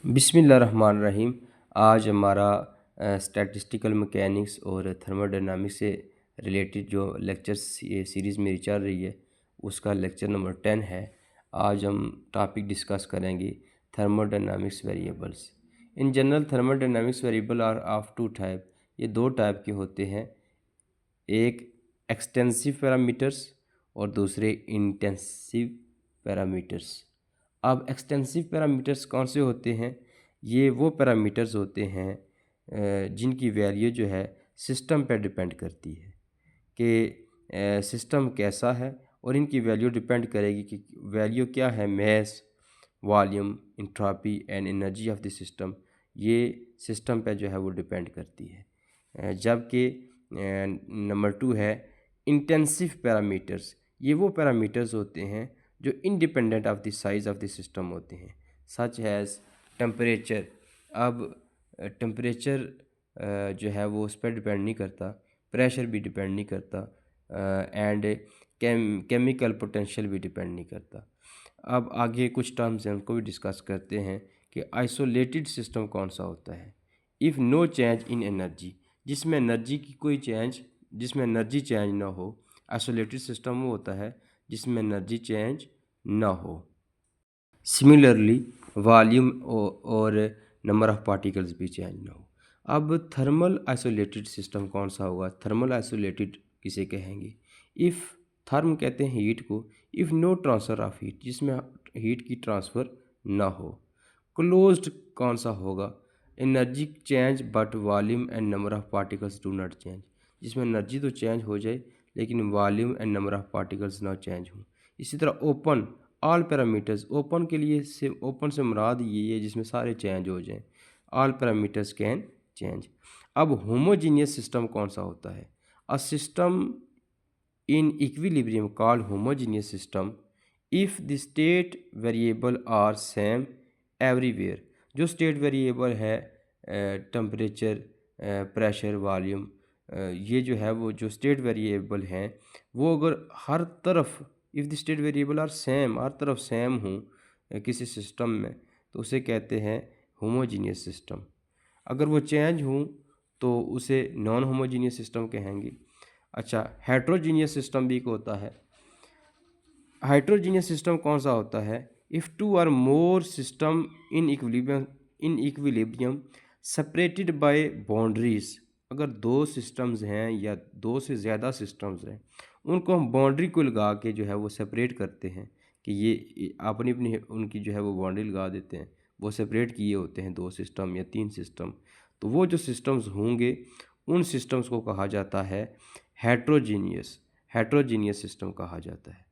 बिस्मिल्लाहिर्रहमानिर्रहीम। आज हमारा स्टैटिस्टिकल मैकेनिक्स और थर्मोडायनामिक्स से रिलेटेड जो लेक्चर सीरीज़ मेरी चल रही है उसका लेक्चर नंबर 10 है। आज हम टॉपिक डिस्कस करेंगे thermodynamics variables. In general thermodynamics variable are of two type. ये दो टाइप के होते हैं, एक एक्सटेंसिव पैरामीटर्स और दूसरे इंटेंसिव पैरामीटर्स। अब एक्सटेंसिव पैरामीटर्स कौन से होते हैं? ये वो पैरामीटर्स होते हैं जिनकी वैल्यू जो है सिस्टम पर डिपेंड करती है कि सिस्टम कैसा है, और इनकी वैल्यू डिपेंड करेगी कि वैल्यू क्या है, mass, volume, entropy and energy of the system. ये सिस्टम पे जो है वो डिपेंड करती है। जबकि नंबर 2 है इंटेंसिव पैरामीटर्स। ये वो पैरामीटर्स होते हैं जो independent of the size of the system होते हैं, सच हैज़ टेम्परेचर। अब टेम्परेचर जो है वो उस पर डिपेंड नहीं करता, प्रेशर भी डिपेंड नहीं करता, एंड केमिकल पोटेंशियल भी डिपेंड नहीं करता। अब आगे कुछ टर्म्स हैं उनको भी डिस्कस करते हैं कि आइसोलेटेड सिस्टम कौन सा होता है। If no change in energy, जिसमें एनर्जी चेंज ना हो। आइसोलेटेड सिस्टम वो होता है जिसमें एनर्जी चेंज ना हो। सिमिलरली वॉल्यूम और नंबर ऑफ पार्टिकल्स भी चेंज ना हो। अब थर्मल आइसोलेटेड सिस्टम कौन सा होगा? थर्मल आइसोलेटेड किसे कहेंगे? इफ़ थर्म कहते हैं हीट को, if no transfer of heat, जिसमें हीट की ट्रांसफ़र ना हो। क्लोज्ड कौन सा होगा? Energy change but volume and number of particles do not change, जिसमें एनर्जी तो चेंज हो जाए लेकिन volume and number of particles ना चेंज हो। इसी तरह ओपन ऑल पैरामीटर्स, ओपन के लिए से ओपन से मुराद ये है जिसमें सारे चेंज हो जाएं। All parameters can change. अब होमोजीनियस सिस्टम कौन सा होता है? A system in equilibrium called homogeneous system if the state variable are same everywhere. जो स्टेट वेरिएबल है टेम्परेचर, प्रेशर, वॉल्यूम, ये जो है वो जो स्टेट वेरिएबल हैं वो अगर हर तरफ, if the state variable are same, हर तरफ सेम हों किसी सिस्टम में, तो उसे कहते हैं होमोजीनियस सिस्टम। अगर वो चेंज हों तो उसे नॉन होमोजीनियस सिस्टम कहेंगे। अच्छा, हेट्रोजीनियस सिस्टम भी एक होता है। हेट्रोजीनियस सिस्टम कौन सा होता है? If two or more system in equilibrium separated by boundaries. अगर दो सिस्टम्स हैं या दो से ज़्यादा सिस्टम्स हैं, उनको हम बाउंड्री को लगा के जो है वो सेपरेट करते हैं कि ये अपनी अपनी उनकी जो है वो बाउंड्री लगा देते हैं, वो सेपरेट किए होते हैं 2 सिस्टम या 3 सिस्टम। तो वो जो सिस्टम्स होंगे उन सिस्टम्स को कहा जाता है हेट्रोजीनियस सिस्टम कहा जाता है।